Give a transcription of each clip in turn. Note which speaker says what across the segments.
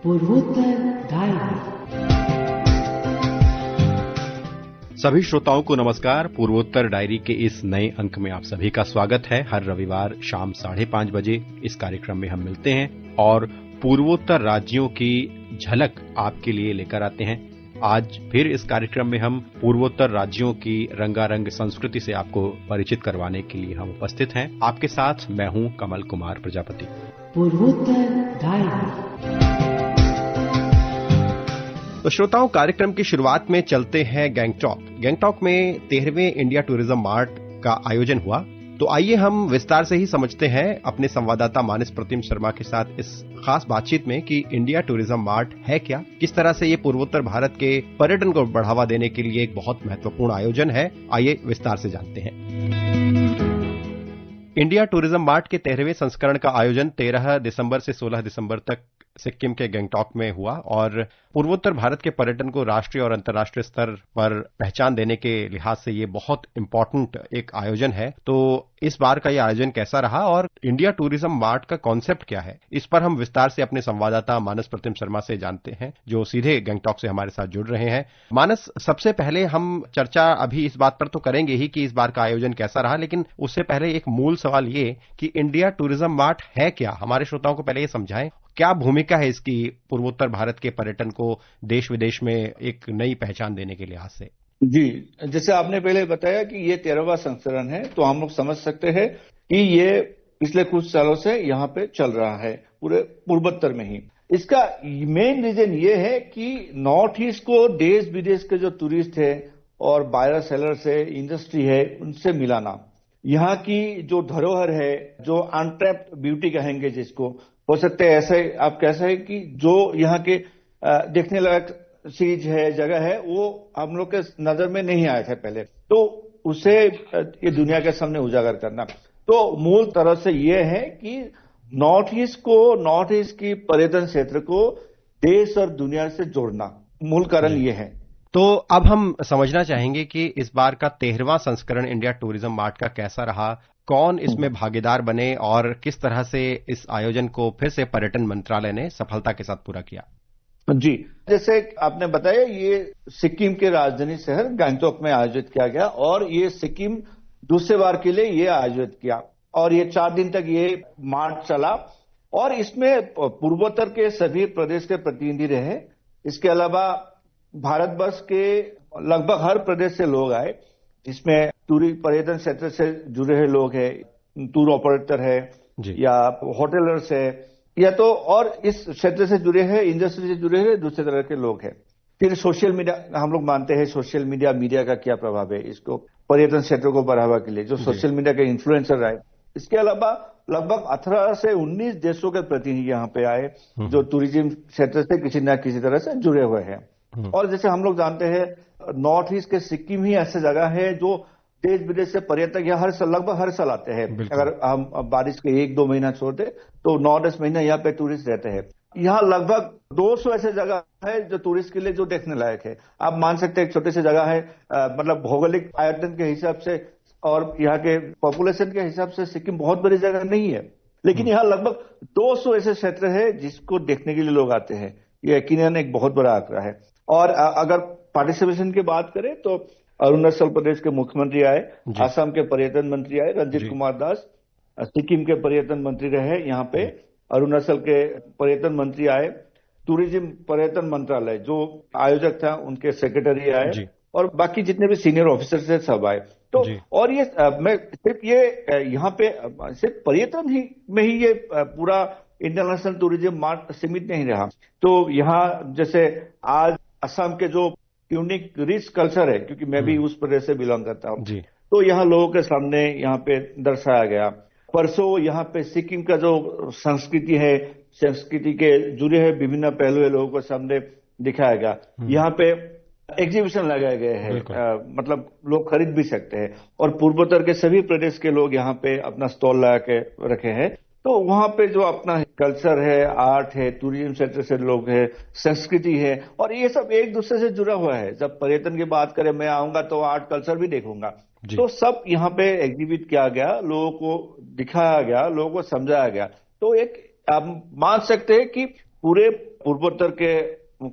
Speaker 1: पूर्वोत्तर डायरी।
Speaker 2: सभी श्रोताओं को नमस्कार। पूर्वोत्तर डायरी के इस नए अंक में आप सभी का स्वागत है। हर रविवार शाम 5:30 बजे इस कार्यक्रम में हम मिलते हैं और पूर्वोत्तर राज्यों की झलक आपके लिए लेकर आते हैं। आज फिर इस कार्यक्रम में हम पूर्वोत्तर राज्यों की रंगारंग संस्कृति से आपको परिचित करवाने के लिए हम उपस्थित हैं। आपके साथ मैं हूं कमल कुमार प्रजापति।
Speaker 1: पूर्वोत्तर डायरी।
Speaker 2: तो श्रोताओं, कार्यक्रम की शुरुआत में चलते हैं गैंगटॉक। गैंगटॉक में 13वें इंडिया टूरिज्म मार्ट का आयोजन हुआ। तो आइए हम विस्तार से ही समझते हैं अपने संवाददाता मानस प्रतिम शर्मा के साथ इस खास बातचीत में कि इंडिया टूरिज्म मार्ट है क्या, किस तरह से ये पूर्वोत्तर भारत के पर्यटन को बढ़ावा देने के लिए एक बहुत महत्वपूर्ण आयोजन है। आइए विस्तार से जानते हैं। इंडिया टूरिज्म मार्ट के 13वें संस्करण का आयोजन 13 दिसंबर से 16 दिसंबर तक सिक्किम के गैंगटॉक में हुआ और पूर्वोत्तर भारत के पर्यटन को राष्ट्रीय और अंतर्राष्ट्रीय स्तर पर पहचान देने के लिहाज से ये बहुत इंपॉर्टेंट एक आयोजन है। तो इस बार का ये आयोजन कैसा रहा और इंडिया टूरिज्म मार्ट का कॉन्सेप्ट क्या है, इस पर हम विस्तार से अपने संवाददाता मानस प्रतिम शर्मा से जानते हैं, जो सीधे गैंगटॉक से हमारे साथ जुड़ रहे हैं। मानस, सबसे पहले हम चर्चा अभी इस बात पर तो करेंगे ही कि इस बार का आयोजन कैसा रहा, लेकिन उससे पहले एक मूल सवाल ये कि इंडिया टूरिज्म मार्ट है क्या, हमारे श्रोताओं को पहले ये समझाएं। क्या भूमिका है इसकी पूर्वोत्तर भारत के पर्यटन को देश विदेश में एक नई पहचान देने के लिहाज से?
Speaker 3: जी, जैसे आपने पहले बताया कि ये 13वां संस्करण है, तो हम लोग समझ सकते हैं कि ये पिछले कुछ सालों से यहाँ पे चल रहा है पूरे पूर्वोत्तर में ही। इसका मेन रीजन ये है कि नॉर्थ ईस्ट को देश विदेश के जो टूरिस्ट है और बायर सेलर्स है, इंडस्ट्री है, उनसे मिलाना। यहाँ की जो धरोहर है, जो अनट्रैप्ड ब्यूटी कहेंगे जिसको, हो सकते हैं ऐसे आप कह सकते हैं कि जो यहाँ के देखने लायक चीज है, जगह है, वो हम लोग के नजर में नहीं आए थे पहले, तो उसे ये दुनिया के सामने उजागर करना। तो मूल तरह से ये है कि नॉर्थ ईस्ट की पर्यटन क्षेत्र को देश और दुनिया से जोड़ना, मूल कारण ये है।
Speaker 2: तो अब हम समझना चाहेंगे कि इस बार का 13वां संस्करण इंडिया टूरिज्म मार्ट का कैसा रहा, कौन इसमें भागीदार बने और किस तरह से इस आयोजन को फिर से पर्यटन मंत्रालय ने सफलता के साथ पूरा किया।
Speaker 3: जी, जैसे आपने बताया, ये सिक्किम के राजधानी शहर गैंगटॉक में आयोजित किया गया और ये सिक्किम दूसरे बार के लिए ये आयोजित किया और ये 4 दिन तक ये मार्च चला और इसमें पूर्वोत्तर के सभी प्रदेश के प्रतिनिधि रहे। इसके अलावा भारत वर्ष के लगभग हर प्रदेश से लोग आए, जिसमें पर्यटन क्षेत्र से जुड़े हुए लोग हैं, टूर ऑपरेटर है या होटलर्स है, या तो और इस क्षेत्र से जुड़े हैं, इंडस्ट्री से जुड़े हैं, दूसरे तरह के लोग हैं। फिर सोशल मीडिया, हम लोग मानते हैं सोशल मीडिया का क्या प्रभाव है इसको पर्यटन क्षेत्र को बढ़ावा के लिए, जो सोशल मीडिया के इन्फ्लुएंसर आए। इसके अलावा लगभग 18 से 19 देशों के प्रतिनिधि यहाँ पे आए, जो टूरिज्म क्षेत्र से किसी न किसी तरह से जुड़े हुए हैं। और जैसे हम लोग जानते हैं, नॉर्थ ईस्ट के सिक्किम ही ऐसी जगह है जो देश विदेश से पर्यटक यहाँ लगभग हर साल आते हैं। अगर हम बारिश के 1-2 महीना छोड़ते तो 9-10 महीना यहाँ पे टूरिस्ट रहते हैं। यहाँ लगभग 200 ऐसे जगह है जो टूरिस्ट के लिए जो देखने लायक है। आप मान सकते हैं एक छोटी सी जगह है, मतलब भौगोलिक आयतन के हिसाब से और यहाँ के पॉपुलेशन के हिसाब से सिक्किम बहुत बड़ी जगह नहीं है, लेकिन यहाँ लगभग 200 ऐसे क्षेत्र है जिसको देखने के लिए लोग आते हैं। ये यकीनन एक बहुत बड़ा आंकड़ा है। और अगर पार्टिसिपेशन की बात करें तो अरुणाचल प्रदेश के मुख्यमंत्री आए, असम के पर्यटन मंत्री आए रंजीत कुमार दास, सिक्किम के पर्यटन मंत्री रहे यहाँ पे, अरुणाचल के पर्यटन मंत्री आए, टूरिज्म पर्यटन मंत्रालय जो आयोजक था उनके सेक्रेटरी आए और बाकी जितने भी सीनियर ऑफिसर्स थे सब आए। तो और ये मैं सिर्फ ये यहाँ पे सिर्फ पर्यटन ही में ही ये पूरा इंटरनेशनल टूरिज्म मार्ट सीमित नहीं रहा। तो यहाँ जैसे आज असम के जो यूनिक रिच कल्चर है, क्योंकि मैं भी उस प्रदेश से बिलोंग करता हूँ, तो यहाँ लोगों के सामने यहाँ पे दर्शाया गया। परसों यहाँ पे सिक्किम का जो संस्कृति है, संस्कृति के जुड़े हुए विभिन्न पहलू लोगों के सामने दिखाया गया। यहाँ पे एग्जीबिशन लगाए गए हैं, मतलब लोग खरीद भी सकते हैं और पूर्वोत्तर के सभी प्रदेश के लोग यहाँ पे अपना स्टॉल लगा के रखे हैं। तो वहां पे जो अपना कल्चर है, आर्ट है, टूरिज्म क्षेत्र से लोग हैं, संस्कृति है, और ये सब एक दूसरे से जुड़ा हुआ है। जब पर्यटन की बात करें, मैं आऊंगा तो आर्ट कल्चर भी देखूंगा, तो सब यहाँ पे एग्जिबिट किया गया, लोगों को दिखाया गया, लोगों को समझाया गया। तो एक आप मान सकते हैं कि पूरे पूर्वोत्तर के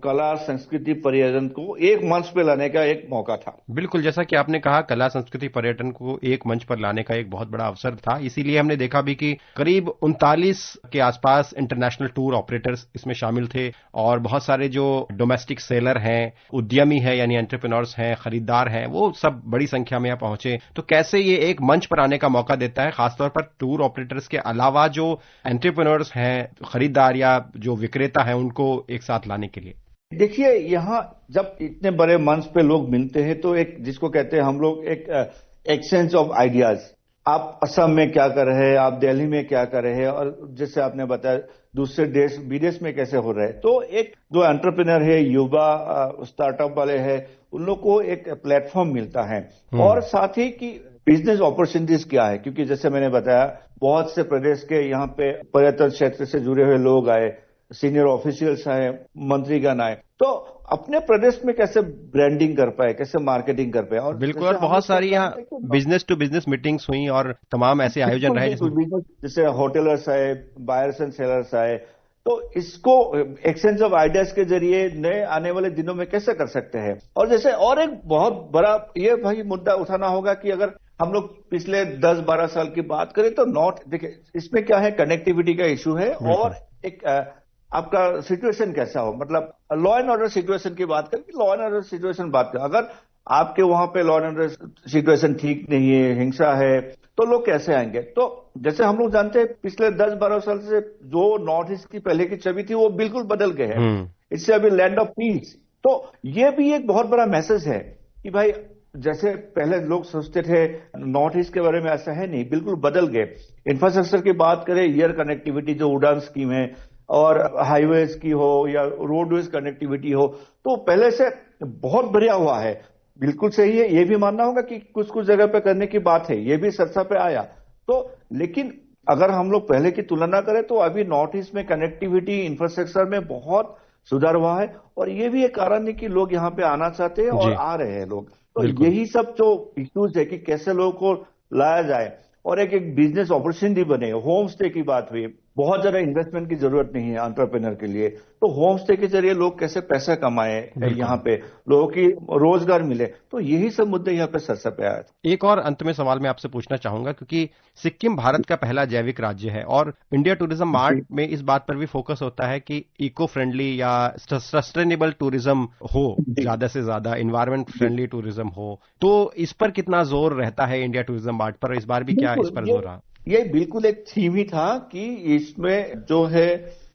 Speaker 3: कला संस्कृति पर्यटन को एक मंच पे लाने का एक मौका था।
Speaker 2: बिल्कुल, जैसा कि आपने कहा, कला संस्कृति पर्यटन को एक मंच पर लाने का एक बहुत बड़ा अवसर था। इसीलिए हमने देखा भी कि करीब 39 के आसपास इंटरनेशनल टूर ऑपरेटर्स इसमें शामिल थे और बहुत सारे जो डोमेस्टिक सेलर हैं, उद्यमी हैं यानी एंटरप्रेन्योर्स हैं, खरीदार हैं, वो सब बड़ी संख्या में यहाँ पहुंचे। तो कैसे ये एक मंच पर आने का मौका देता है, खासतौर पर टूर ऑपरेटर्स के अलावा जो एंटरप्रेन्योर्स हैं, खरीदार या जो विक्रेता हैं, उनको एक साथ लाने के लिए।
Speaker 3: देखिए, यहाँ जब इतने बड़े मंच पे लोग मिलते हैं तो एक जिसको कहते हैं हम लोग एक एक्सचेंज ऑफ आइडियाज। आप असम में क्या कर रहे हैं, आप दिल्ली में क्या कर रहे हैं, और जैसे आपने बताया दूसरे देश विदेश में कैसे हो रहे हैं। तो एक जो एंटरप्रेन्योर है, युवा स्टार्टअप वाले हैं, उन लोग को एक प्लेटफॉर्म मिलता है। और साथ ही कि बिजनेस अपॉर्चुनिटीज क्या है, क्योंकि जैसे मैंने बताया बहुत से प्रदेश के यहाँ पे पर्यटन क्षेत्र से जुड़े हुए लोग आए, सीनियर ऑफिशियल्स आए, मंत्रीगण आए, तो अपने प्रदेश में कैसे ब्रांडिंग कर पाए, कैसे मार्केटिंग कर पाए। और
Speaker 2: बिल्कुल, और बहुत सारी यहाँ बिजनेस टू बिजनेस मीटिंग्स हुई और तमाम ऐसे आयोजन रहे
Speaker 3: जैसे होटलर्स आए, बायर्स एंड सेलर्स आए। तो इसको एक्सचेंज ऑफ आइडियाज के जरिए नए आने वाले दिनों में कैसे कर सकते हैं। और जैसे और एक बहुत बड़ा ये भाई मुद्दा उठाना होगा कि अगर हम लोग पिछले 10-12 साल की बात करें तो देखिए इसमें क्या है, कनेक्टिविटी का इशू है और एक आपका सिचुएशन कैसा हो, मतलब लॉ एंड ऑर्डर सिचुएशन की बात करें, लॉ एंड ऑर्डर सिचुएशन बात करें, अगर आपके वहां पे लॉ एंड ऑर्डर सिचुएशन ठीक नहीं है, हिंसा है, तो लोग कैसे आएंगे। तो जैसे हम लोग जानते हैं पिछले 10-12 साल से जो नॉर्थ ईस्ट की पहले की छवि थी वो बिल्कुल बदल गए हैं। इससे अभी लैंड ऑफ पीस। तो ये भी एक बहुत बड़ा मैसेज है कि भाई जैसे पहले लोग सोचते थे नॉर्थ ईस्ट के बारे में, ऐसा है नहीं, बिल्कुल बदल गए। इंफ्रास्ट्रक्चर की बात करें, एयर कनेक्टिविटी जो उड़ान स्कीम है और हाईवेज की हो या रोडवेज कनेक्टिविटी हो, तो पहले से बहुत बढ़िया हुआ है। बिल्कुल सही है, ये भी मानना होगा कि कुछ कुछ जगह पे करने की बात है, ये भी चर्चा पे आया। तो लेकिन अगर हम लोग पहले की तुलना करें तो अभी नॉर्थ ईस्ट में कनेक्टिविटी इंफ्रास्ट्रक्चर में बहुत सुधार हुआ है और ये भी एक कारण है कि लोग यहाँ पे आना चाहते हैं और आ रहे हैं लोग। तो यही सब जो इश्यूज है कि कैसे लोगों को लाया जाए और एक बिजनेस अपॉर्चुनिटी बने। होम स्टे की बात हुई, बहुत ज्यादा इन्वेस्टमेंट की जरूरत नहीं है एंटरप्रेन्योर के लिए, तो होम स्टे के जरिए लोग कैसे पैसा कमाए, यहाँ पे लोगों की रोजगार मिले, तो यही सब मुद्दे यहाँ पे चर्चा पे आए थे।
Speaker 2: एक और अंत में सवाल मैं आपसे पूछना चाहूंगा, क्योंकि सिक्किम भारत का पहला जैविक राज्य है और इंडिया टूरिज्म मार्ट में इस बात पर भी फोकस होता है कि इको फ्रेंडली या सस्टेनेबल टूरिज्म हो, ज्यादा से ज्यादा एनवायरमेंट फ्रेंडली टूरिज्म हो, तो इस पर कितना जोर रहता है इंडिया टूरिज्म मार्ट पर? इस बार भी क्या इस पर जोर रहा?
Speaker 3: ये बिल्कुल एक थीम ही था कि इसमें जो है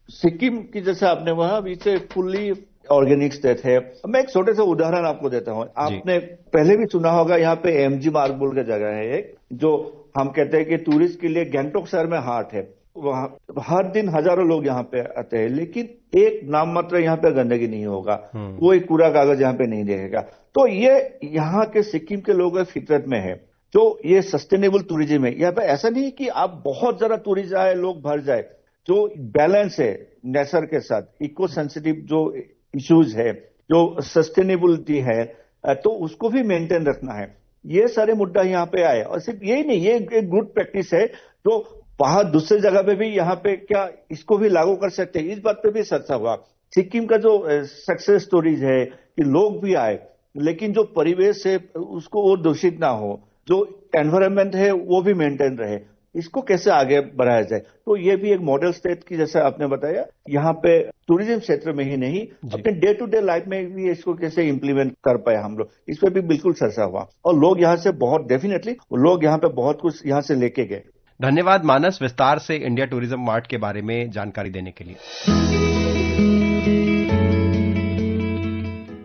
Speaker 3: सिक्किम की, जैसे आपने वहां इसे फुल्ली ऑर्गेनिक स्टेट है। मैं एक छोटे से उदाहरण आपको देता हूं। आपने पहले भी सुना होगा, यहाँ पे एमजी मार्ग बोल के जगह है एक, जो हम कहते हैं कि टूरिस्ट के लिए गैंगटॉक शहर में हार्ट है। वहां हर दिन हजारों लोग यहाँ पे आते हैं, लेकिन एक नाम मात्र यहाँ पे गंदगी नहीं होगा, कोई कूड़ा कागज यहाँ पे नहीं देखेगा। तो ये यहाँ के सिक्किम के लोगों की फितरत में है। जो ये सस्टेनेबल टूरिज्म है, यहाँ पे ऐसा नहीं कि आप बहुत ज्यादा टूरिस्ट आए, लोग भर जाए। जो बैलेंस है नेचर के साथ, इको सेंसिटिव जो इश्यूज है, जो सस्टेनेबिलिटी है, तो उसको भी मेंटेन रखना है। ये सारे मुद्दा यहाँ पे आए और सिर्फ यही नहीं, ये एक गुड प्रैक्टिस है जो वहां दूसरे जगह पे भी यहाँ पे क्या इसको भी लागू कर सकते हैं, इस बात पे भी चर्चा हुआ। सिक्किम का जो सक्सेस स्टोरीज है कि लोग भी आए, लेकिन जो परिवेश है उसको वो दूषित ना हो, जो एनवायरनमेंट है वो भी मेंटेन रहे, इसको कैसे आगे बढ़ाया जाए। तो ये भी एक मॉडल स्टेट की, जैसे आपने बताया, यहाँ पे टूरिज्म क्षेत्र में ही नहीं, अपने डे टू डे लाइफ में भी इसको कैसे इंप्लीमेंट कर पाए हम लोग, इस पर भी बिल्कुल चर्चा हुआ और लोग यहाँ से बहुत डेफिनेटली लोग यहाँ पे बहुत कुछ यहाँ से लेके गए।
Speaker 2: धन्यवाद मानस, विस्तार से इंडिया टूरिज्म मार्ट के बारे में जानकारी देने के लिए।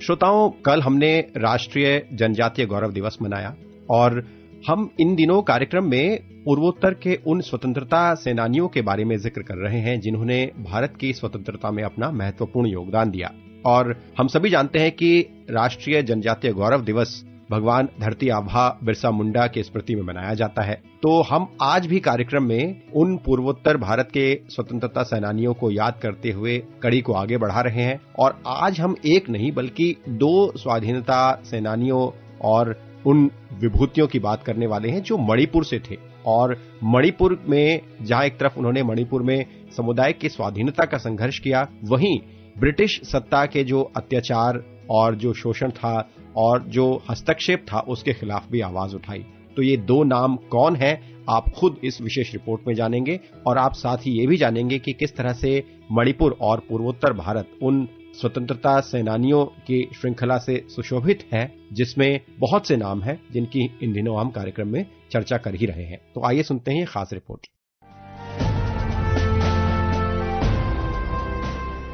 Speaker 2: श्रोताओं, कल हमने राष्ट्रीय जनजातीय गौरव दिवस मनाया और हम इन दिनों कार्यक्रम में पूर्वोत्तर के उन स्वतंत्रता सेनानियों के बारे में जिक्र कर रहे हैं जिन्होंने भारत की स्वतंत्रता में अपना महत्वपूर्ण योगदान दिया। और हम सभी जानते हैं कि राष्ट्रीय जनजातीय गौरव दिवस भगवान धरती आबा बिरसा मुंडा के स्मृति में मनाया जाता है। तो हम आज भी कार्यक्रम में उन पूर्वोत्तर भारत के स्वतंत्रता सेनानियों को याद करते हुए कड़ी को आगे बढ़ा रहे हैं और आज हम एक नहीं बल्कि 2 स्वाधीनता सेनानियों और उन विभूतियों की बात करने वाले हैं जो मणिपुर से थे। और मणिपुर में जहां एक तरफ उन्होंने मणिपुर में समुदाय की स्वाधीनता का संघर्ष किया, वहीं ब्रिटिश सत्ता के जो अत्याचार और जो शोषण था और जो हस्तक्षेप था उसके खिलाफ भी आवाज उठाई। तो ये दो नाम कौन है, आप खुद इस विशेष रिपोर्ट में जानेंगे और आप साथ ही ये भी जानेंगे कि किस तरह से मणिपुर और पूर्वोत्तर भारत उन स्वतंत्रता सेनानियों की श्रृंखला से सुशोभित है जिसमें बहुत से नाम हैं जिनकी इन दिनों हम कार्यक्रम में चर्चा कर ही रहे हैं। तो आइए सुनते हैं ये खास रिपोर्ट।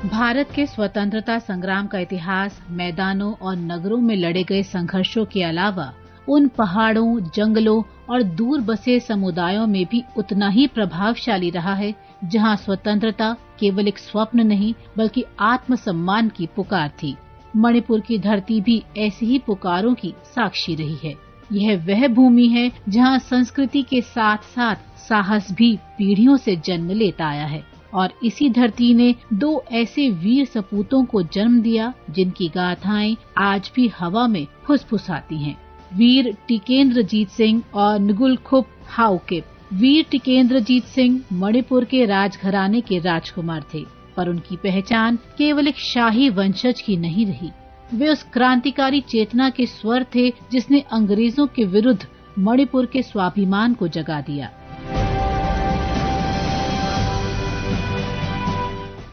Speaker 4: भारत के स्वतंत्रता संग्राम का इतिहास मैदानों और नगरों में लड़े गए संघर्षों के अलावा उन पहाड़ों, जंगलों और दूर बसे समुदायों में भी उतना ही प्रभावशाली रहा है जहां स्वतंत्रता केवल एक स्वप्न नहीं बल्कि आत्मसम्मान की पुकार थी। मणिपुर की धरती भी ऐसी ही पुकारों की साक्षी रही है। यह वह भूमि है जहां संस्कृति के साथ साथ साहस भी पीढ़ियों से जन्म लेता आया है और इसी धरती ने दो ऐसे वीर सपूतों को जन्म दिया जिनकी गाथाएं आज भी हवा में फुसफुसाती हैं। वीर टिकेंद्रजीत सिंह और नुगुल-खुप हाओकिप। वीर टिकेंद्रजीत सिंह मणिपुर के राजघराने के राजकुमार थे, पर उनकी पहचान केवल एक शाही वंशज की नहीं रही। वे उस क्रांतिकारी चेतना के स्वर थे जिसने अंग्रेजों के विरुद्ध मणिपुर के स्वाभिमान को जगा दिया।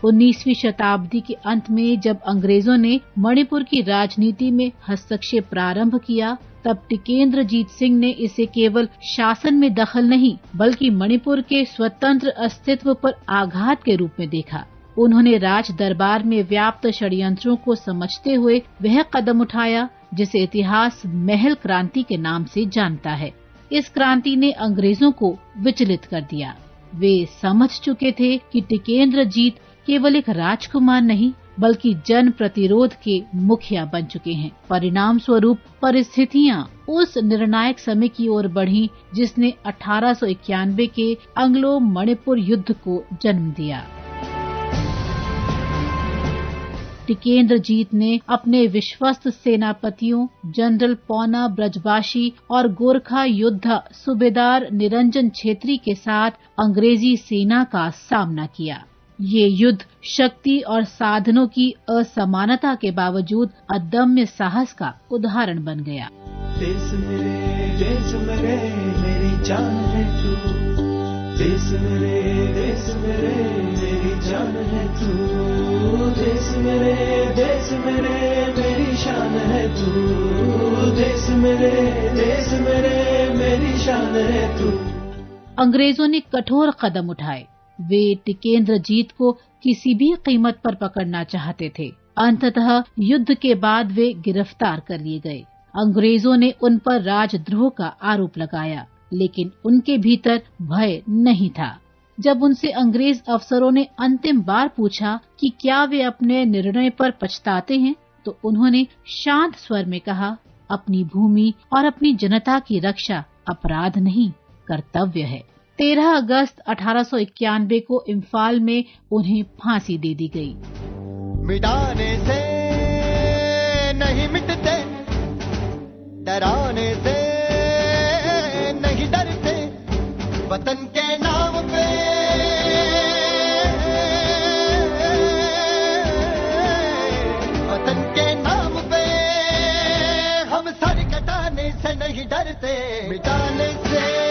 Speaker 4: 19वीं शताब्दी के अंत में जब अंग्रेजों ने मणिपुर की राजनीति में हस्तक्षेप प्रारंभ किया, तब टिकेंद्रजीत सिंह ने इसे केवल शासन में दखल नहीं बल्कि मणिपुर के स्वतंत्र अस्तित्व पर आघात के रूप में देखा। उन्होंने राज दरबार में व्याप्त षड्यंत्रों को समझते हुए वह कदम उठाया जिसे इतिहास महल क्रांति के नाम से जानता है। इस क्रांति ने अंग्रेजों को विचलित कर दिया। वे समझ चुके थे कि टिकेंद्रजीत केवल एक राजकुमार नहीं बल्कि जन प्रतिरोध के मुखिया बन चुके हैं। परिणाम स्वरूप परिस्थितियां उस निर्णायक समय की ओर बढ़ी जिसने 1891 के एंग्लो मणिपुर युद्ध को जन्म दिया। टिकेंद्रजीत ने अपने विश्वस्त सेनापतियों जनरल पौना ब्रजबाशी और गोरखा योद्धा सूबेदार निरंजन छेत्री के साथ अंग्रेजी सेना का सामना किया। ये युद्ध शक्ति और साधनों की असमानता के बावजूद अदम्य साहस का उदाहरण बन गया।
Speaker 5: देश मेरे मेरी जान है तू, देश मेरे मेरी जान है तू, देश मेरे मेरी शान है तू, देश मेरे मेरी शान है तू।
Speaker 4: अंग्रेजों ने कठोर कदम उठाए। वे टिकेंद्रजीत को किसी भी कीमत पर पकड़ना चाहते थे। अंततः युद्ध के बाद वे गिरफ्तार कर लिए गए। अंग्रेजों ने उन पर राजद्रोह का आरोप लगाया, लेकिन उनके भीतर भय नहीं था। जब उनसे अंग्रेज अफसरों ने अंतिम बार पूछा कि क्या वे अपने निर्णय पर पछताते हैं, तो उन्होंने शांत स्वर में कहा, अपनी भूमि और अपनी जनता की रक्षा अपराध नहीं, कर्तव्य है। 13 अगस्त 1891 को इम्फाल में उन्हें फांसी दे दी गई।
Speaker 6: मिटाने से नहीं मिटते, डराने से नहीं डरते, वतन के नाम पे वतन के नाम पे हम सर कटाने से नहीं डरते, मिटाने से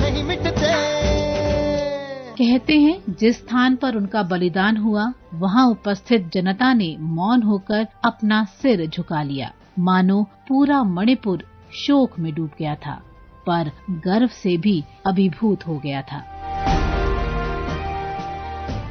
Speaker 6: नहीं मिटते।
Speaker 4: कहते हैं जिस स्थान पर उनका बलिदान हुआ वहां उपस्थित जनता ने मौन होकर अपना सिर झुका लिया, मानो पूरा मणिपुर शोक में डूब गया था, पर गर्व से भी अभिभूत हो गया था।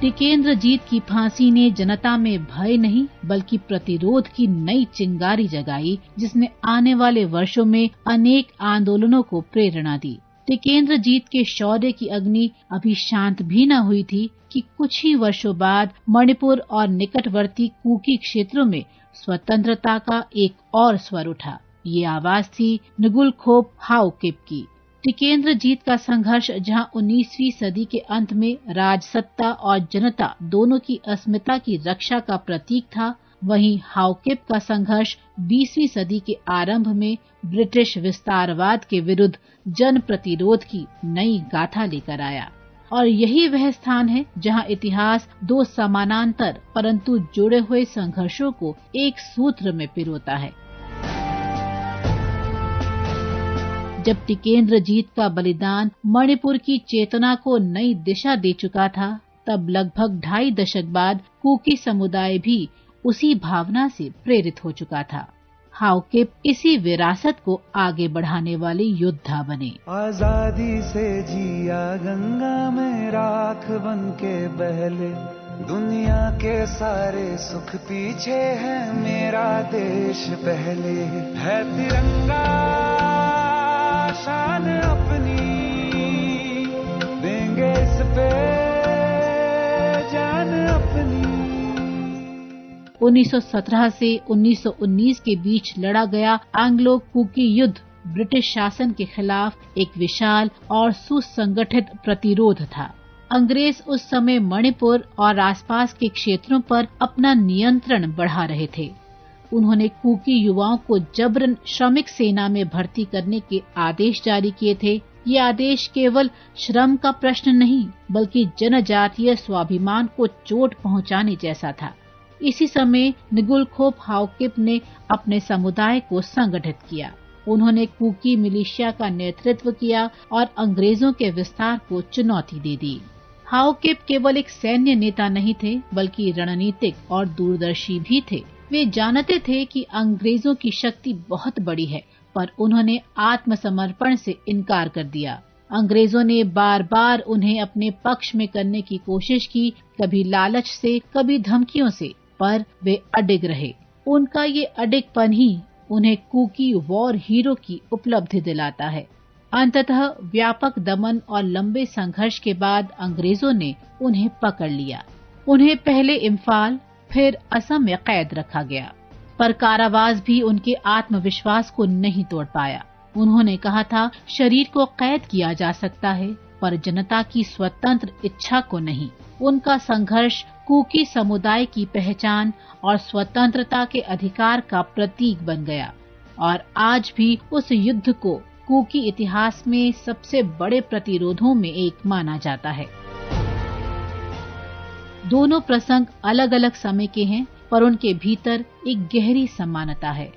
Speaker 4: टिकेंद्रजीत की फांसी ने जनता में भय नहीं बल्कि प्रतिरोध की नई चिंगारी जगाई, जिसने आने वाले वर्षों में अनेक आंदोलनों को प्रेरणा दी। टिकेंद्रजीत के शौर्य की अग्नि अभी शांत भी न हुई थी कि कुछ ही वर्षों बाद मणिपुर और निकटवर्ती कुकी क्षेत्रों में स्वतंत्रता का एक और स्वर उठा। ये आवाज थी नुगुल-खोप हाओकिप की। टिकेंद्रजीत का संघर्ष जहां 19वीं सदी के अंत में राजसत्ता और जनता दोनों की अस्मिता की रक्षा का प्रतीक था, वहीं हाउकिप का संघर्ष 20वीं सदी के आरंभ में ब्रिटिश विस्तारवाद के विरुद्ध जन प्रतिरोध की नई गाथा लेकर आया। और यही वह स्थान है जहां इतिहास दो समानांतर परंतु जुड़े हुए संघर्षों को एक सूत्र में पिरोता है। जब टिकेंद्रजीत का बलिदान मणिपुर की चेतना को नई दिशा दे चुका था, तब लगभग 2.5 दशक बाद कुकी समुदाय भी उसी भावना से प्रेरित हो चुका था। हाउकिप इसी विरासत को आगे बढ़ाने वाले योद्धा बने।
Speaker 5: आजादी से जिया गंगा में राख बन के बहले, दुनिया के सारे सुख पीछे है, मेरा देश पहले है। तिरंगा शान अपनी देंगे इस पे जान अपनी।
Speaker 4: 1917 से 1919 के बीच लड़ा गया एंग्लो कुकी युद्ध ब्रिटिश शासन के खिलाफ एक विशाल और सुसंगठित प्रतिरोध था। अंग्रेज उस समय मणिपुर और आसपास के क्षेत्रों पर अपना नियंत्रण बढ़ा रहे थे। उन्होंने कुकी युवाओं को जबरन श्रमिक सेना में भर्ती करने के आदेश जारी किए थे। ये आदेश केवल श्रम का प्रश्न नहीं, बल्कि जनजातीय स्वाभिमान को चोट पहुंचाने जैसा था। इसी समय निगुलखोप हाउकिप ने अपने समुदाय को संगठित किया। उन्होंने कुकी मिलिशिया का नेतृत्व किया और अंग्रेजों के विस्तार को चुनौती दे दी। हाउकिप केवल एक सैन्य नेता नहीं थे, बल्कि रणनीतिक और दूरदर्शी भी थे। वे जानते थे कि अंग्रेजों की शक्ति बहुत बड़ी है, पर उन्होंने आत्मसमर्पण से इनकार कर दिया। अंग्रेजों ने बार बार उन्हें अपने पक्ष में करने की कोशिश की, कभी लालच से, कभी धमकियों से, पर वे अडिग रहे। उनका ये अडिगपन ही उन्हें कुकी वॉर हीरो की उपलब्धि दिलाता है। अंततः व्यापक दमन और लंबे संघर्ष के बाद अंग्रेजों ने उन्हें पकड़ लिया। उन्हें पहले इम्फाल, फिर असम में कैद रखा गया, पर कारावास भी उनके आत्मविश्वास को नहीं तोड़ पाया। उन्होंने कहा था, शरीर को कैद किया जा सकता है, पर जनता की स्वतंत्र इच्छा को नहीं। उनका संघर्ष कुकी समुदाय की पहचान और स्वतंत्रता के अधिकार का प्रतीक बन गया और आज भी उस युद्ध को कुकी इतिहास में सबसे बड़े प्रतिरोधों में एक माना जाता है। दोनों प्रसंग अलग अलग समय के हैं, पर उनके भीतर एक गहरी समानता है।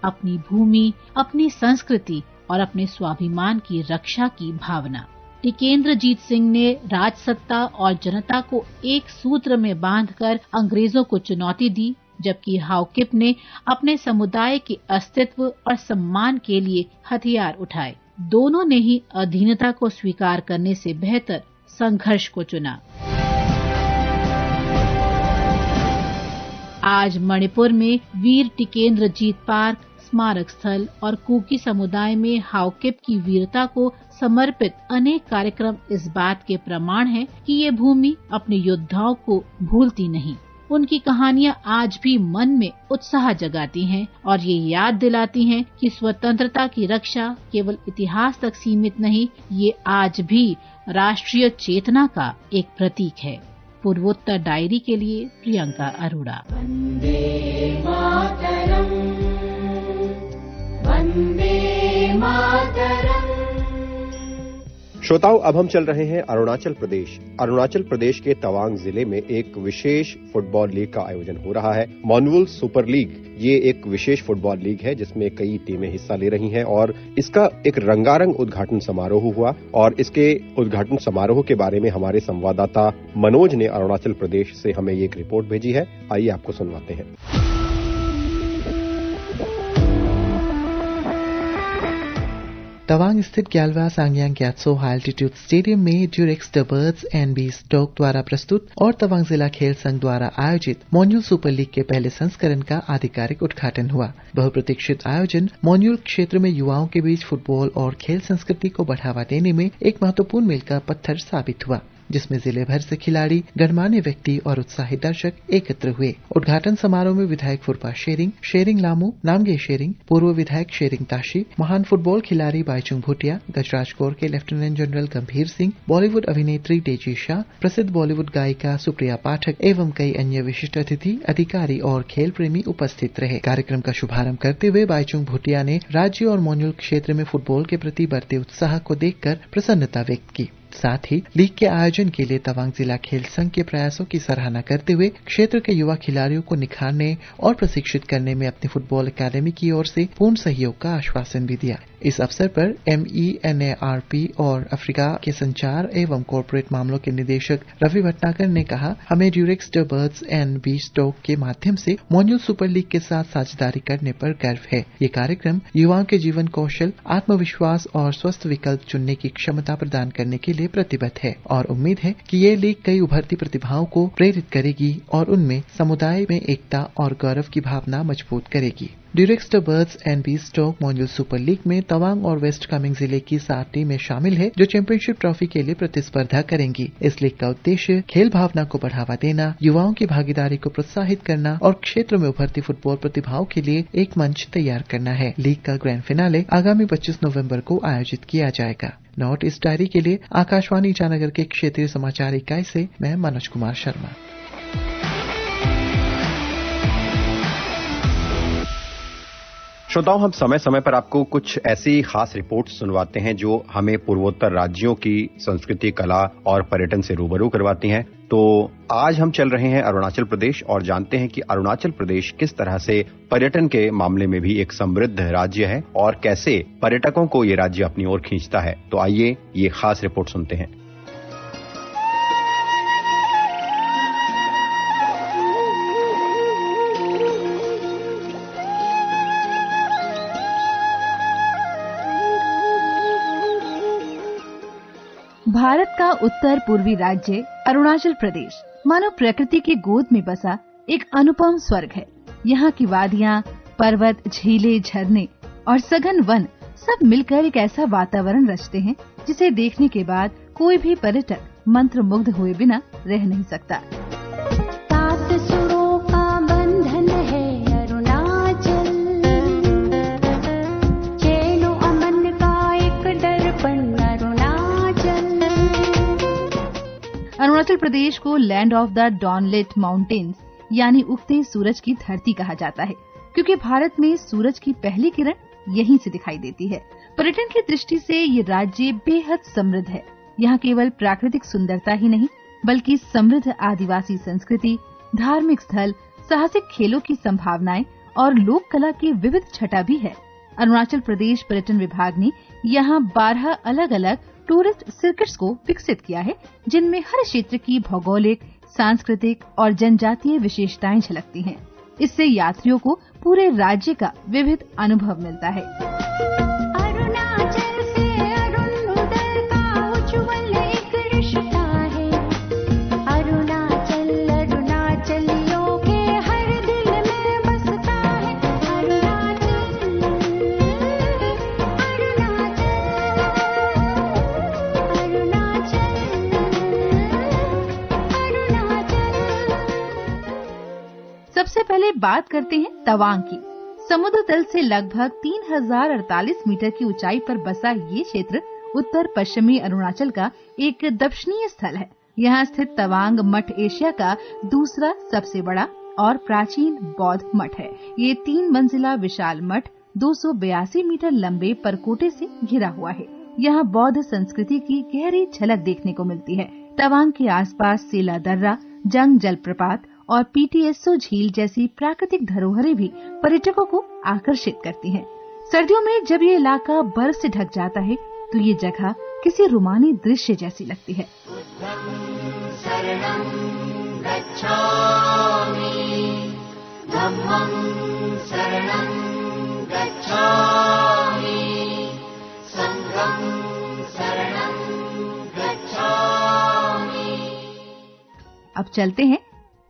Speaker 4: अपनी भूमि, अपनी संस्कृति और अपने स्वाभिमान की रक्षा की भावना। टिकेंद्रजीत सिंह ने राजसत्ता और जनता को एक सूत्र में बांधकर अंग्रेजों को चुनौती दी, जबकि हाउकिप ने अपने समुदाय के अस्तित्व और सम्मान के लिए हथियार उठाए। दोनों ने ही अधीनता को स्वीकार करने से बेहतर संघर्ष को चुना। आज मणिपुर में वीर टिकेंद्रजीत पार्क, स्मारक स्थल और कुकी समुदाय में हाउकिप की वीरता को समर्पित अनेक कार्यक्रम इस बात के प्रमाण हैं कि ये भूमि अपने योद्धाओं को भूलती नहीं। उनकी कहानियां आज भी मन में उत्साह जगाती हैं और ये याद दिलाती हैं कि स्वतंत्रता की रक्षा केवल इतिहास तक सीमित नहीं, ये आज भी राष्ट्रीय चेतना का एक प्रतीक है। पूर्वोत्तर डायरी के लिए प्रियंका अरोड़ा।
Speaker 7: वंदे मातरम, वंदे मातरम।
Speaker 2: श्रोताओं, अब हम चल रहे हैं अरुणाचल प्रदेश। अरुणाचल प्रदेश के तवांग जिले में एक विशेष फुटबॉल लीग का आयोजन हो रहा है, मोनवुल सुपर लीग। ये एक विशेष फुटबॉल लीग है जिसमें कई टीमें हिस्सा ले रही हैं और इसका एक रंगारंग उद्घाटन समारोह हुआ। और इसके उद्घाटन समारोह के बारे में हमारे संवाददाता मनोज ने अरुणाचल प्रदेश से हमें एक रिपोर्ट भेजी है। आइए आपको सुनवाते हैं।
Speaker 8: तवांग स्थित Gyalwa Tsangyang Gyatso high altitude stadium में Durex the Birds and B Stoke द्वारा प्रस्तुत और तवांग जिला खेल संघ द्वारा आयोजित मोन्यूल सुपर लीग के पहले संस्करण का आधिकारिक उद्घाटन हुआ। बहुप्रतीक्षित आयोजन मोन्यूल क्षेत्र में युवाओं के बीच फुटबॉल और खेल संस्कृति को बढ़ावा देने में एक महत्वपूर्ण मील का पत्थर साबित हुआ। जिसमें जिले भर से खिलाड़ी, गणमान्य व्यक्ति और उत्साही दर्शक एकत्र हुए। उद्घाटन समारोह में विधायक फुरपा शेरिंग लामू, नामगे शेरिंग, पूर्व विधायक शेरिंग ताशी, महान फुटबॉल खिलाड़ी बाईचुंग भूटिया, गजराज कोर के लेफ्टिनेंट जनरल गंभीर सिंह, बॉलीवुड अभिनेत्री डेजी शाह, प्रसिद्ध बॉलीवुड गायिका सुप्रिया पाठक एवं कई अन्य विशिष्ट अतिथि, अधिकारी और खेल प्रेमी उपस्थित रहे। कार्यक्रम का शुभारंभ करते हुए बाईचुंग भूटिया ने राज्य और मोन्युल क्षेत्र में फुटबॉल के प्रति बढ़ते उत्साह को देखकर प्रसन्नता व्यक्त की। साथ ही लीग के आयोजन के लिए तवांग जिला खेल संघ के प्रयासों की सराहना करते हुए क्षेत्र के युवा खिलाड़ियों को निखारने और प्रशिक्षित करने में अपनी फुटबॉल अकादमी की ओर से पूर्ण सहयोग का आश्वासन भी दिया। इस अवसर पर MENARP और अफ्रीका के संचार एवं कॉर्पोरेट मामलों के निदेशक रवि भटनागर ने कहा, हमें Durex the birds and B Stoke के माध्यम से मोन्युल सुपर लीग के साथ साझेदारी करने पर गर्व है। ये कार्यक्रम युवाओं के जीवन कौशल, आत्मविश्वास और स्वस्थ विकल्प चुनने की क्षमता प्रदान करने के लिए प्रतिबद्ध है और उम्मीद है कि ये लीग कई उभरती प्रतिभाओं को प्रेरित करेगी और उनमें समुदाय में एकता और गौरव की भावना मजबूत करेगी। Durex the birds and B स्टोक मोन्युल सुपर लीग में तवांग और वेस्ट कामेंग जिले की 7 टीमें शामिल है जो चैंपियनशिप ट्रॉफी के लिए प्रतिस्पर्धा करेंगी। इस लीग का उद्देश्य खेल भावना को बढ़ावा देना, युवाओं की भागीदारी को प्रोत्साहित करना और क्षेत्र में उभरती फुटबॉल प्रतिभाओं के लिए एक मंच तैयार करना है। लीग का ग्रैंड फिनाले आगामी 25 नवंबर को आयोजित किया जाएगा। नॉर्थ ईस्ट डायरी के लिए आकाशवाणी ईटानगर के क्षेत्रीय समाचार इकाई से मैं मनोज कुमार शर्मा।
Speaker 2: श्रोताओं, हम समय समय पर आपको कुछ ऐसी खास रिपोर्ट सुनवाते हैं जो हमें पूर्वोत्तर राज्यों की संस्कृति, कला और पर्यटन से रूबरू करवाती हैं। तो आज हम चल रहे हैं अरुणाचल प्रदेश और जानते हैं कि अरुणाचल प्रदेश किस तरह से पर्यटन के मामले में भी एक समृद्ध राज्य है और कैसे पर्यटकों को ये राज्य अपनी ओर खींचता है। तो आइए ये खास रिपोर्ट सुनते हैं।
Speaker 4: भारत का उत्तर पूर्वी राज्य अरुणाचल प्रदेश मानो प्रकृति के गोद में बसा एक अनुपम स्वर्ग है। यहाँ की वादियाँ, पर्वत, झीलें, झरने और सघन वन सब मिलकर एक ऐसा वातावरण रचते हैं जिसे देखने के बाद कोई भी पर्यटक मंत्रमुग्ध हुए बिना रह नहीं सकता।
Speaker 7: सात सुरों का बंधन है अरुणाचल, चैनो अमन का एक दर्पण
Speaker 4: अरुणाचल प्रदेश को लैंड ऑफ द डॉनलेट माउंटेन्स यानी उगते सूरज की धरती कहा जाता है, क्योंकि भारत में सूरज की पहली किरण यहीं से दिखाई देती है। पर्यटन की दृष्टि से ये राज्य बेहद समृद्ध है। यहाँ केवल प्राकृतिक सुंदरता ही नहीं बल्कि समृद्ध आदिवासी संस्कृति, धार्मिक स्थल, साहसिक खेलों की संभावनाएं और लोक कला की विविध छटा भी है। अरुणाचल प्रदेश पर्यटन विभाग ने यहाँ 12 अलग अलग टूरिस्ट सर्किट्स को विकसित किया है, जिनमें हर क्षेत्र की भौगोलिक, सांस्कृतिक और जनजातीय विशेषताएं झलकती हैं। इससे यात्रियों को पूरे राज्य का विविध अनुभव मिलता है।
Speaker 7: अरुणाचल से अरुणोदय का उज्ज्वल एक रिश्ता है। अरुणाचल अरुणाचलियों के हर दिल में बसता है। अरुणाचल
Speaker 4: सबसे पहले बात करते हैं तवांग की। समुद्र तल से लगभग 3048 मीटर की ऊंचाई पर बसा ये क्षेत्र उत्तर पश्चिमी अरुणाचल का एक दर्शनीय स्थल है। यहाँ स्थित तवांग मठ एशिया का दूसरा सबसे बड़ा और प्राचीन बौद्ध मठ है। ये 3 मंजिला विशाल मठ 282 मीटर लंबे परकोटे से घिरा हुआ है। यहाँ बौद्ध संस्कृति की गहरी झलक देखने को मिलती है। तवांग के आसपास सेला दर्रा, जंग जलप्रपात और PTSO झील जैसी प्राकृतिक धरोहरें भी पर्यटकों को आकर्षित करती हैं। सर्दियों में जब ये इलाका बर्फ से ढक जाता है तो ये जगह किसी रोमानी दृश्य जैसी लगती है।
Speaker 7: शरणं गच्छामि, धम्मं शरणं गच्छामि, संघं शरणं गच्छामि।
Speaker 4: अब चलते हैं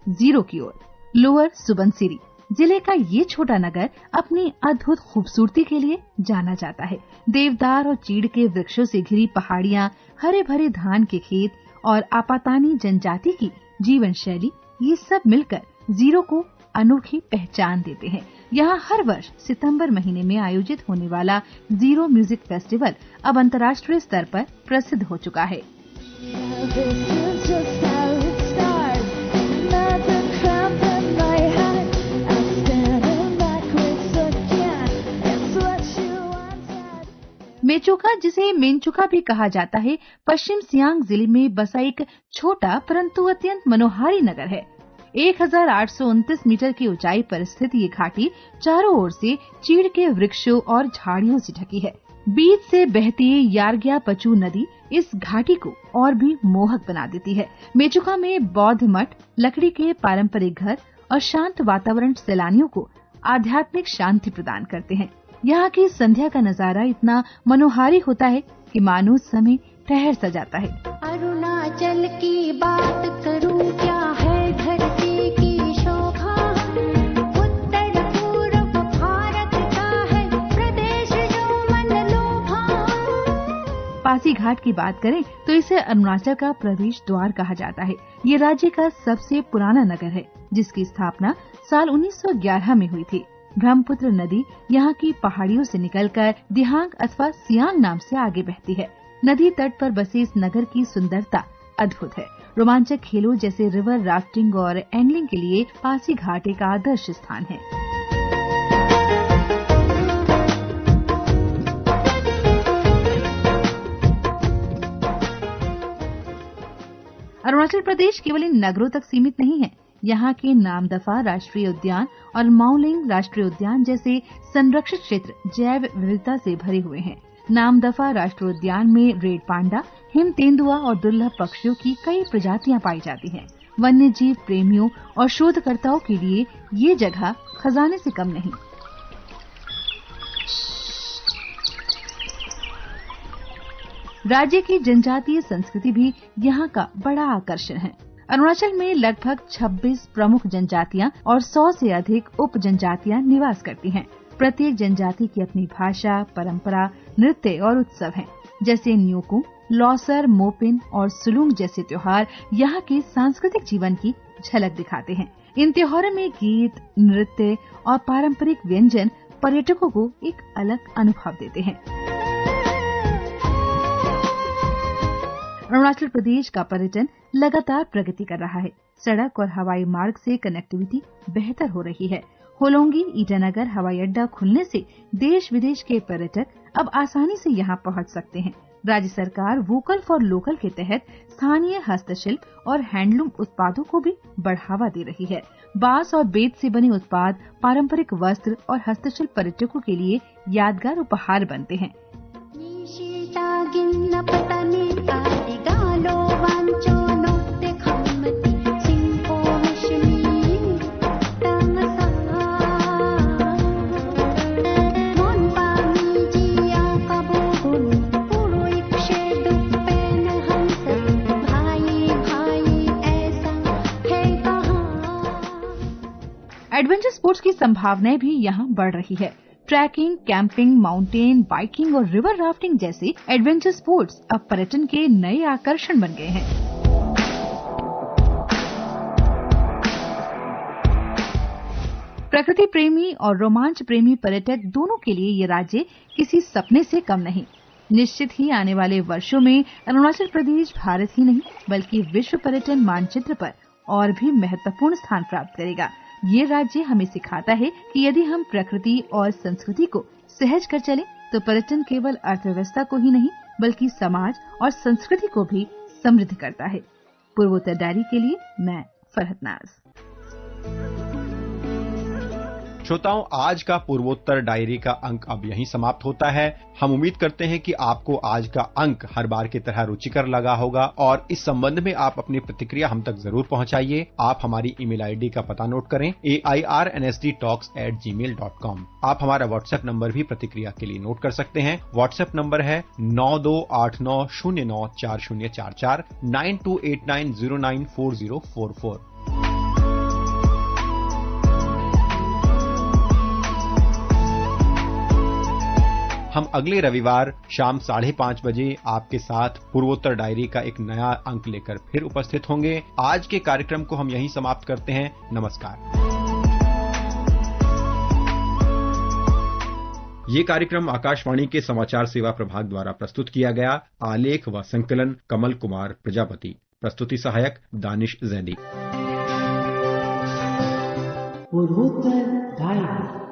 Speaker 4: जीरो की ओर। लोअर सुबनसिरी जिले का ये छोटा नगर अपनी अद्भुत खूबसूरती के लिए जाना जाता है। देवदार और चीड़ के वृक्षों से घिरी पहाड़ियाँ, हरे भरे धान के खेत और आपातानी जनजाति की जीवन शैली, ये सब मिलकर जीरो को अनोखी पहचान देते हैं। यहाँ हर वर्ष सितंबर महीने में आयोजित होने वाला जीरो म्यूजिक फेस्टिवल अब अंतर्राष्ट्रीय स्तर पर प्रसिद्ध हो चुका है। मेचुका, जिसे मेनचुका भी कहा जाता है, पश्चिम सियांग जिले में बसा एक छोटा परंतु अत्यंत मनोहारी नगर है। 1829 मीटर की ऊंचाई पर स्थित ये घाटी चारों ओर से चीड़ के वृक्षों और झाड़ियों से ढकी है। बीच से बहती यारग्या पचू नदी इस घाटी को और भी मोहक बना देती है। मेचुका में बौद्ध मठ, लकड़ी के पारंपरिक घर और शांत वातावरण सैलानियों को आध्यात्मिक शांति प्रदान करते हैं। यहाँ की संध्या का नजारा इतना मनोहारी होता है कि मानो समय ठहर सा जाता है।
Speaker 7: अरुणाचल की बात करूं, क्या है धरती की शोभा, उत्तर पूर्व भारत का है प्रदेश जो मन लोभा।
Speaker 4: पासी घाट की बात करें तो इसे अरुणाचल का प्रवेश द्वार कहा जाता है। ये राज्य का सबसे पुराना नगर है, जिसकी स्थापना साल 1911 में हुई थी। ब्रह्मपुत्र नदी यहाँ की पहाड़ियों से निकलकर दिहांग अथवा सियांग नाम से आगे बहती है। नदी तट पर बसे इस नगर की सुंदरता अद्भुत है। रोमांचक खेलों जैसे रिवर राफ्टिंग और एंगलिंग के लिए पासी घाट एक आदर्श स्थान है। अरुणाचल प्रदेश केवल इन नगरों तक सीमित नहीं है। यहाँ के नामदफा राष्ट्रीय उद्यान और माउलिंग राष्ट्रीय उद्यान जैसे संरक्षित क्षेत्र जैव विविधता से भरे हुए हैं। नामदफा राष्ट्रीय उद्यान में रेड पांडा, हिम तेंदुआ और दुर्लभ पक्षियों की कई प्रजातियां पाई जाती हैं। वन्य जीव प्रेमियों और शोधकर्ताओं के लिए ये जगह खजाने से कम नहीं। राज्य की जनजातीय संस्कृति भी यहाँ का बड़ा आकर्षण है। अरुणाचल में लगभग 26 प्रमुख जनजातियां और 100 से अधिक उप जनजातियां निवास करती हैं। प्रत्येक जनजाति की अपनी भाषा, परंपरा, नृत्य और उत्सव हैं। जैसे न्यूकुम, लौसर, मोपिन और सुलुंग जैसे त्योहार यहाँ के सांस्कृतिक जीवन की झलक दिखाते हैं। इन त्योहारों में गीत, नृत्य और पारंपरिक व्यंजन पर्यटकों को एक अलग अनुभव देते हैं। अरुणाचल प्रदेश का पर्यटन लगातार प्रगति कर रहा है। सड़क और हवाई मार्ग से कनेक्टिविटी बेहतर हो रही है। होलोंगी ईटानगर हवाई अड्डा खुलने से देश विदेश के पर्यटक अब आसानी से यहां पहुंच सकते हैं। राज्य सरकार वोकल फॉर लोकल के तहत स्थानीय हस्तशिल्प और हैंडलूम उत्पादों को भी बढ़ावा दे रही है। बांस और बेत से बने उत्पाद, पारंपरिक वस्त्र और हस्तशिल्प पर्यटकों के लिए यादगार उपहार बनते हैं। एडवेंचर स्पोर्ट्स की संभावनाएं भी यहाँ बढ़ रही है। ट्रैकिंग, कैंपिंग, माउंटेन बाइकिंग और रिवर राफ्टिंग जैसे एडवेंचर स्पोर्ट्स अब पर्यटन के नए आकर्षण बन गए हैं। प्रकृति प्रेमी और रोमांच प्रेमी पर्यटक दोनों के लिए ये राज्य किसी सपने से कम नहीं। निश्चित ही आने वाले वर्षों में अरुणाचल प्रदेश भारत ही नहीं बल्कि विश्व पर्यटन मानचित्र पर और भी महत्वपूर्ण स्थान प्राप्त करेगा। ये राज्य हमें सिखाता है कि यदि हम प्रकृति और संस्कृति को सहज कर चलें तो पर्यटन केवल अर्थव्यवस्था को ही नहीं बल्कि समाज और संस्कृति को भी समृद्ध करता है। पूर्वोत्तर डायरी के लिए मैं फरहत नाज।
Speaker 2: श्रोताओं, आज का पूर्वोत्तर डायरी का अंक अब यहीं समाप्त होता है। हम उम्मीद करते हैं कि आपको आज का अंक हर बार की तरह रुचिकर लगा होगा और इस संबंध में आप अपनी प्रतिक्रिया हम तक जरूर पहुंचाइए। आप हमारी ईमेल आईडी का पता नोट करें, airnsdtalks@gmail.com। आप हमारा व्हाट्सएप नंबर भी प्रतिक्रिया के लिए नोट कर सकते हैं। व्हाट्सएप नंबर है 9289094044 9289094044। हम अगले रविवार शाम 5:30 बजे आपके साथ पूर्वोत्तर डायरी का एक नया अंक लेकर फिर उपस्थित होंगे। आज के कार्यक्रम को हम यहीं समाप्त करते हैं। नमस्कार। ये कार्यक्रम आकाशवाणी के समाचार सेवा प्रभाग द्वारा प्रस्तुत किया गया। आलेख व संकलन कमल कुमार प्रजापति। प्रस्तुति सहायक दानिश जैदी।
Speaker 1: पूर्वोत्तर डायरी।